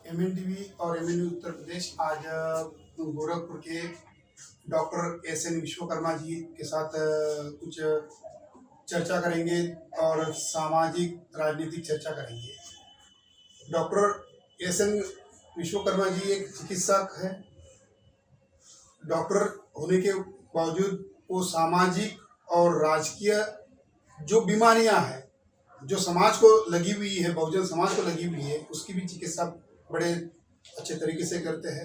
एमएनटीवी और एमएनयू उत्तर प्रदेश आज गोरखपुर के डॉक्टर एस.एन. विश्वकर्मा जी के साथ कुछ चर्चा करेंगे और सामाजिक राजनीतिक चर्चा करेंगे। Doctor SN. विश्वकर्मा जी एक चिकित्सक है। डॉक्टर होने के बावजूद वो सामाजिक और राजकीय जो बीमारियां हैं, जो समाज को लगी हुई है, बहुजन समाज को लगी हुई है, उसकी भी चिकित्सा बड़े अच्छे तरीके से करते हैं।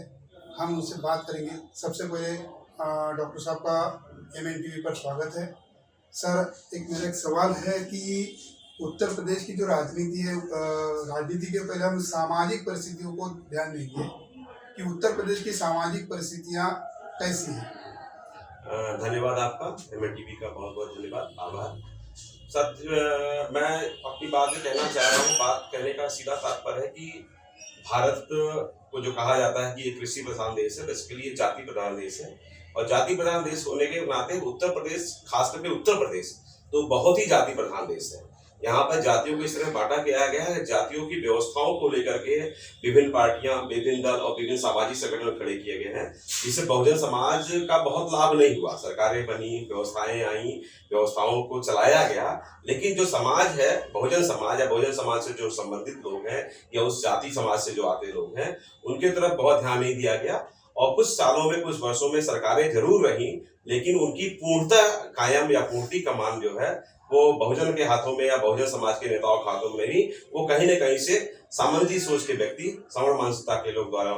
हम उनसे बात करेंगे। सबसे पहले डॉक्टर साहब का एमएनटीवी पर स्वागत है। सर, मेरा एक सवाल है कि उत्तर प्रदेश की जो राजनीति है, राजनीति के पहले हम सामाजिक परिस्थितियों को ध्यान देंगे कि उत्तर प्रदेश की सामाजिक परिस्थितियाँ कैसी हैं। धन्यवाद आपका, एमएनटीवी का बहुत बहुत धन्यवाद, आभार। मैं अपनी बात में कहना चाह रहा हूँ। बात कहने का सीधा तात्पर्य है कि भारत को जो कहा जाता है कि ये कृषि प्रधान देश है, बेसिकली ये जाति प्रधान देश है। और जाति प्रधान देश होने के नाते उत्तर प्रदेश, खास करके उत्तर प्रदेश, तो बहुत ही जाति प्रधान देश है। यहाँ पर जातियों को इस तरह बांटा किया गया है, जातियों की व्यवस्थाओं को लेकर के विभिन्न पार्टियां, विभिन्न दल और विभिन्न सामाजिक संगठन खड़े किए गए हैं, जिससे बहुजन समाज का बहुत लाभ नहीं हुआ। सरकारें बनी, व्यवस्थाएं आई, व्यवस्थाओं को चलाया गया, लेकिन जो समाज है, बहुजन समाज या बहुजन समाज से जो संबंधित लोग हैं या उस जाति समाज से जो आते लोग हैं, उनके तरफ बहुत ध्यान नहीं दिया गया। और कुछ सालों में, कुछ वर्षों में सरकारें जरूर रही, लेकिन उनकी पूर्णता कायम या पूर्ति कमान जो है वो बहुजन के हाथों में या बहुजन समाज के नेताओं के हाथों में नहीं, वो कहीं न कहीं से सामंती सोच के व्यक्ति, श्रवण मानसिकता के लोग द्वारा,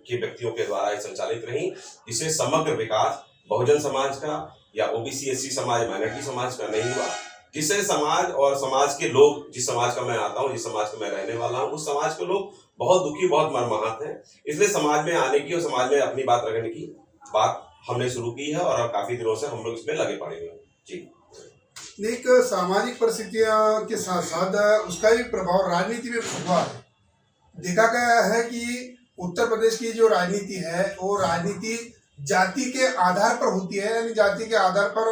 के व्यक्तियों के द्वारा ही संचालित रही, जिससे समग्र विकास बहुजन समाज का या ओबीसी एससी समाज, माइनॉरिटी समाज का नहीं हुआ, जिससे समाज और समाज के लोग, जिस समाज का मैं आता हूँ, जिस समाज का मैं रहने वाला हूँ, उस समाज के लोग बहुत दुखी, बहुत मर्माहत हैं। इसलिए समाज में आने की और समाज में अपनी बात रखने की बात हमने शुरू की है और काफी दिनों से हम लोग इसमें लगे पड़े हुए हैं। जी, एक सामाजिक परिस्थितियों के साथ साथ उसका भी प्रभाव राजनीति में हुआ है। देखा गया है कि उत्तर प्रदेश की जो राजनीति है, वो राजनीति जाति के आधार पर होती है, यानी जाति के आधार पर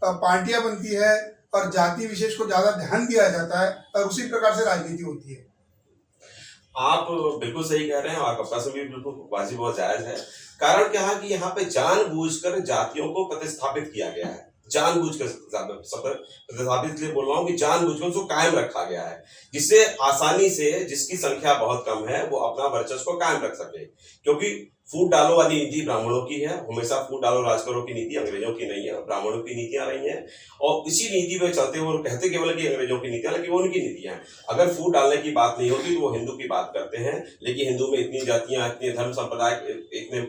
पार्टियां बनती है और जाति विशेष को ज्यादा ध्यान दिया जाता है और उसी प्रकार से राजनीति होती है। आप बिल्कुल सही कह रहे हैं और आपका प्रश्न भी बिल्कुल वाजिब और जायज है। कारण क्या है कि यहाँ पे जानबूझकर जातियों को प्रतिस्थापित किया गया है। जानबूझकर प्रतिस्थापित इसलिए बोल रहा हूँ कि जानबूझकर उसको कायम रखा गया है, जिससे आसानी से, जिसकी संख्या बहुत कम है, वो अपना वर्चस्व को कायम रख सके। क्योंकि फूट डालो वाली नीति ब्राह्मणों की है, हमेशा फूट डालो राज करो की नीति अंग्रेजों की नहीं है, ब्राह्मणों की नीतियां रही हैं। और इसी नीति पे चलते हुए कहते केवल कि अंग्रेजों की नीतियां, लेकिन वो उनकी नीतियां हैं। अगर फूट डालने की बात नहीं होती तो वो हिंदू की बात करते हैं, लेकिन हिंदू में इतनी जातियां, इतने धर्म संप्रदाय, इतने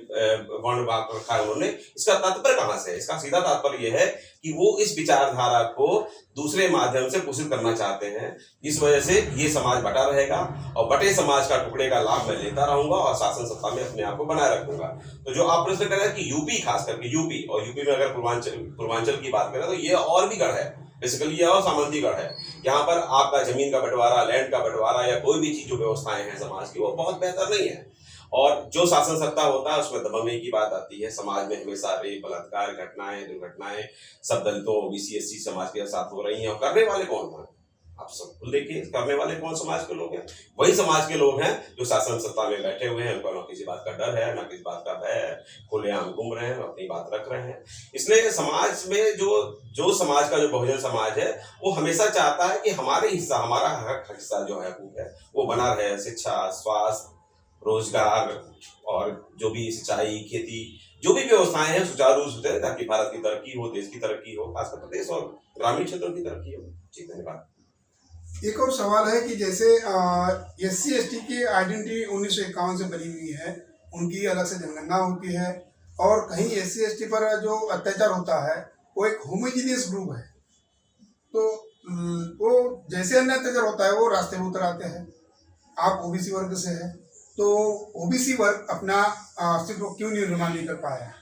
वर्ण भाग रखा है उन्होंने। इसका तात्पर्य कहाँ से है? इसका सीधा तात्पर्य यह है कि वो इस विचारधारा को दूसरे माध्यम से पोषित करना चाहते हैं, इस वजह से ये समाज बटा रहेगा और बटे समाज का टुकड़े का लाभ मैं लेता रहूंगा और शासन सत्ता में अपने आप को बनाए रखूंगा। तो जो आप प्रश्न कर रहे हैं कि यूपी, खास करके यूपी, और यूपी में अगर पूर्वांचल की बात करें तो ये और भी गढ़ है, बेसिकली ये और सामंती गढ़ है। यहाँ पर आपका जमीन का बंटवारा, लैंड का बंटवारा या कोई भी चीज जो व्यवस्थाएं हैं समाज की, वो बहुत बेहतर नहीं है। और जो शासन सत्ता होता है उसमें दबंगई की बात आती है। समाज में हमेशा रेप, बलात्कार, घटनाएं, दुर्घटनाएं सब दलितों, ओबीसी एससी समाज के साथ हो रही हैं। और करने वाले कौन हैं? आप सब देखिए, करने वाले कौन समाज के लोग हैं? वही समाज के लोग हैं जो शासन सत्ता में बैठे हुए हैं, उनको ना किसी बात का डर है, ना किसी बात का भय है, खुलेआम घूम रहे हैं, अपनी बात रख रहे हैं। इसलिए समाज में जो समाज का जो बहुजन समाज है, वो हमेशा चाहता है कि हमारे हिस्सा, हमारा हक हिस्सा जो है वो बना रहे। शिक्षा, स्वास्थ्य, रोजगार और जो भी सिंचाई, खेती, जो भी व्यवस्थाएं हैं सुचारू रूप से, ताकि भारत की तरक्की हो, देश की तरक्की हो, खासकर प्रदेश और ग्रामीण क्षेत्रों की तरक्की हो। जी, धन्यवाद। एक और सवाल है कि जैसे एससी एसटी की आइडेंटिटी 1951 से बनी हुई है, उनकी अलग से जनगणना होती है और कहीं एससी एसटी पर जो अत्याचार होता है वो एक होमोजीनियस ग्रुप है, तो वो जैसे अन्य अत्याचार होता है वो रास्ते में उतर आते हैं। आप ओबीसी वर्ग से हैं, तो ओबीसी वर्ग अपना अस्तित्व क्यों निर्माण नहीं कर पाया?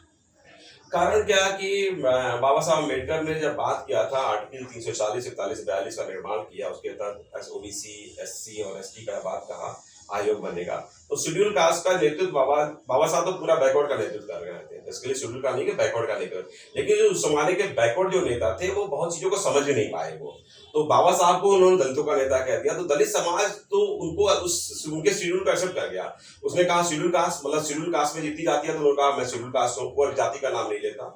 कारण क्या कि बाबा साहब अम्बेडकर ने जब बात किया था, आर्टिकल 340, 41, 42 का निर्माण किया, उसके तहत ओबीसी, एससी और एसटी का बात कहा, आयोग बनेगा। तो शेड्यूल कास्ट का नेतृत्व बाबा साहब तो पूरा बैकवर्ड का नेतृत्व कर रहे थे, इसके लिए शेड्यूल का नहीं कि बैकवर्ड का नेतृत्व। लेकिन जो उस जमाने के बैकवर्ड जो नेता थे वो बहुत चीजों को समझ नहीं पाए। वो तो बाबा साहब को उन्होंने दलितों का नेता कह दिया, तो दलित समाज तो उनको उनके शेड्यूल को एक्सेप्ट कर गया। उसने कहा शेड्यूल कास्ट, मतलब शेड्यूल कास्ट में जितनी जाति है, तो उन्होंने कहा मैं शेड्यूल कास्ट हूँ, कोई जाति का नाम नहीं लेता।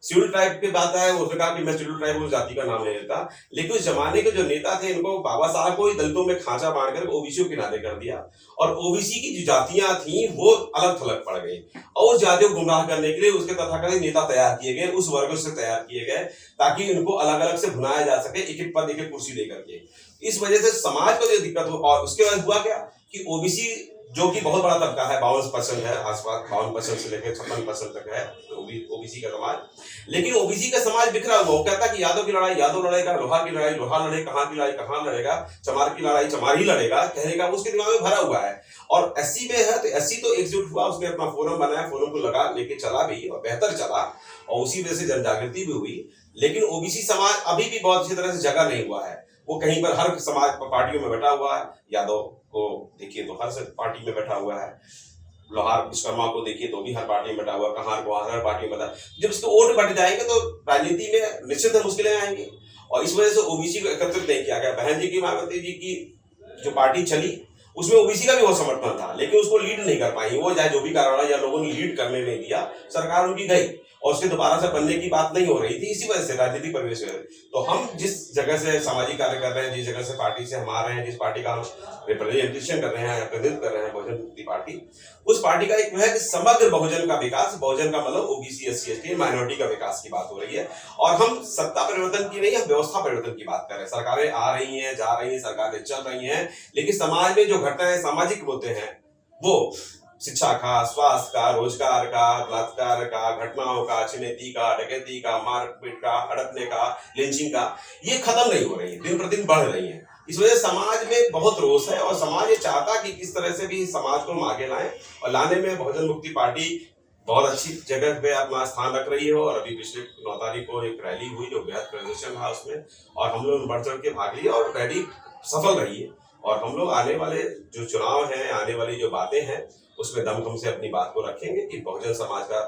शेड्यूल ट्राइब की बात है, उसने कहा कि मैं शेड्यूल ट्राइब उस जाति का नाम नहीं लेता। लेकिन उस जमाने के जो नेता थे, इनको बाबा साहब को ही दलितों में खांचा बांधकर ओबीसी को किनारे कर दिया, और ओबीसी की जो जातियां थी वो अलग थलग पड़ गई, और उस जातियों को गुमराह करने के लिए उसके तथाकथित नेता तैयार किए गए, उस वर्ग से तैयार किए गए, ताकि इनको अलग अलग से भुनाया जा सके, एक एक पद एक एक कुर्सी लेकर के। इस वजह से समाज को जो दिक्कत हो, और उसके बाद हुआ क्या कि ओबीसी जो कि बहुत बड़ा तबका है, 52% है आसपास, 52% से लेकर 56% तक है ओबीसी का समाज। लेकिन ओबीसी का समाज बिखरा हुआ, वो कहता कि यादव की लड़ाई यादव लड़ेगा, लोहार की लड़ाई लोहार लड़े, कहाँ की लड़ाई कहाँ लड़ेगा, चमार की लड़ाई चमार ही लड़ेगा, कहने का उसके दिमाग में भरा हुआ है। और एससी में है, तो एससी तो एकजुट हुआ, उसने अपना फोरम बनाया, फोरम को लगा लेके चला भी, और बेहतर चला, और उसी वजह से जन जागृति भी हुई। लेकिन ओबीसी समाज अभी भी बहुत अच्छी तरह से जगह नहीं हुआ है, वो कहीं पर हर समाज पार्टियों में बैठा हुआ है। यादव को देखिए तो हर पार्टी में बैठा हुआ है, लोहार विश्वकर्मा को देखिए तो भी हर पार्टी में बैठा हुआ है, कहार को हर पार्टी में बैठा। जब इसके वोट बढ़ जाएंगे तो राजनीति में निश्चित मुश्किलें आएंगी, और इस वजह से ओबीसी को एकत्रित नहीं किया गया। बहन जी की, मायावती जी की जो पार्टी चली उसमें ओबीसी का भी बहुत समर्थन था, लेकिन उसको लीड नहीं कर पाई वो, चाहे जो भी कारण है, या लोगों ने लीड करने नहीं दिया, सरकार उनकी गई, और उसके दोबारा से बनने की बात नहीं हो रही थी, इसी वजह से राजनीतिक परिवेश में। तो हम जिस जगह से सामाजिक कार्य कर रहे हैं, जिस जगह से पार्टी से हम आ रहे हैं, जिस पार्टी का हम रिप्रेजेंटेशन कर रहे हैं, प्रतिनिधित्व कर रहे हैं, बहुजन मुक्ति पार्टी, उस पार्टी का एक है कि समग्र बहुजन का विकास, बहुजन का मतलब ओबीसी एससी एसटी माइनॉरिटी का विकास की बात हो रही है। और हम सत्ता परिवर्तन की नहीं, हम व्यवस्था परिवर्तन की बात कर रहे हैं। सरकारें आ रही हैं, जा रही हैं, सरकारें चल रही हैं, लेकिन समाज में जो घटनाएं सामाजिक मुद्दे हैं, वो शिक्षा का, स्वास्थ्य का, रोजगार का, बलात्कार का, घटनाओं का, छिनैती का, डकैती का, मारपीट का, हड़पने का, लिंचिंग का, ये खत्म नहीं हो रही है, दिन प्रतिदिन बढ़ रही है। इस वजह से समाज में बहुत रोष है, और समाज ये चाहता कि किस तरह से भी समाज को हम आगे लाएं, और लाने में बहुजन मुक्ति पार्टी बहुत अच्छी जगह पे अपना स्थान रख रही है। और अभी पिछले 9 तारीख को एक रैली हुई जो बेहद प्रदर्शन रहा उसमें, और हम लोग बढ़ चढ़ के भाग लिए, और रैली सफल रही है। और हम लोग आने वाले जो चुनाव हैं, आने वाली जो बातें हैं, उसमें दमखम से अपनी बात को रखेंगे कि बहुजन समाज का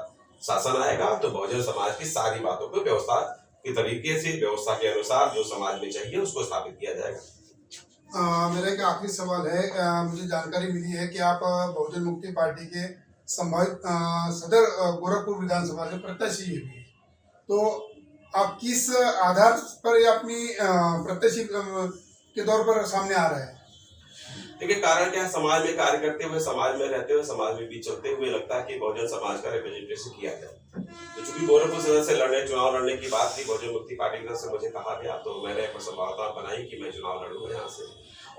शासन आएगा, तो बहुजन समाज की सारी बातों को व्यवस्था के तरीके से, व्यवस्था के अनुसार जो समाज में चाहिए उसको स्थापित किया जाएगा। मेरा एक आखिरी सवाल है, मुझे जानकारी मिली है कि आप बहुजन मुक्ति पार्टी के संभावित सदर गोरखपुर विधानसभा के प्रत्याशी भी हैं, तो आप किस आधार पर ये अपनी प्रत्याशी के तौर पर सामने आ रहे हैं? देखिए, कारण क्या है, समाज में कार्य करते हुए, समाज में रहते हुए, समाज में भी चलते हुए लगता है कि बहुजन समाज का रिप्रेजेंटेशन किया जाए। तो चूंकि गोरखपुर सदर से चुनाव लड़ने की बात थी, बहुजन मुक्ति पार्टी की तरफ से मुझे कहा गया, तो मैंने एक संभावना बनाई कि मैं चुनाव लड़ूंगा यहाँ से।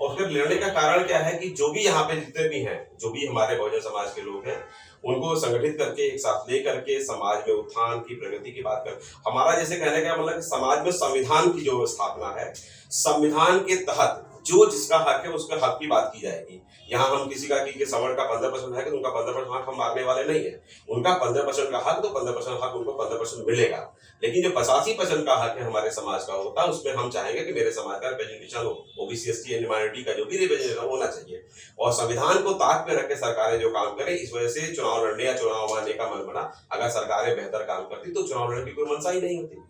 और फिर लड़ने का कारण क्या है कि जो भी यहाँ पे जितने भी हैं, जो भी हमारे बहुजन समाज के लोग हैं, उनको संगठित करके एक साथ ले करके समाज में उत्थान की, प्रगति की बात कर, हमारा जैसे कहने का मतलब समाज में संविधान की जो स्थापना है, संविधान के तहत जो जिसका हक है उसके हक की बात की जाएगी। यहाँ हम किसी का कि सवर्ण का 15% है, तो उनका 15% हक हम मारने वाले नहीं है। उनका 15% का हक, तो 15% हक उनको 15% मिलेगा। लेकिन जो 85% का हक है हमारे समाज का होता है, उसमें हम चाहेंगे कि मेरे समाज का रिप्रेजेंटेशन हो, ओबीसी एसटी एंड माइनॉरिटी का जो भी रिप्रेजेंटेशन होना चाहिए। और संविधान को ताक पे रख के सरकारें जो काम करें, इस वजह से चुनाव लड़ने या चुनाव मारने का मन बना। अगर सरकारें बेहतर काम करती तो चुनाव लड़ने की कोई मंशा ही नहीं होती।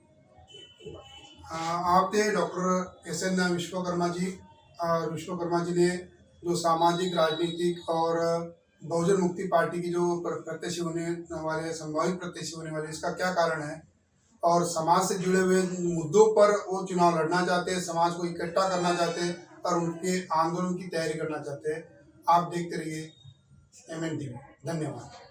आप थे डॉक्टर एस.एन. विश्वकर्मा जी, और विश्वकर्मा जी ने जो सामाजिक, राजनीतिक और बहुजन मुक्ति पार्टी की जो प्रत्याशी होने वाले, संभावित प्रत्याशी होने वाले, इसका क्या कारण है, और समाज से जुड़े हुए मुद्दों पर वो चुनाव लड़ना चाहते हैं, समाज को इकट्ठा करना चाहते हैं, और उनके आंदोलन की तैयारी करना चाहते हैं। आप देखते रहिए MN TV। धन्यवाद।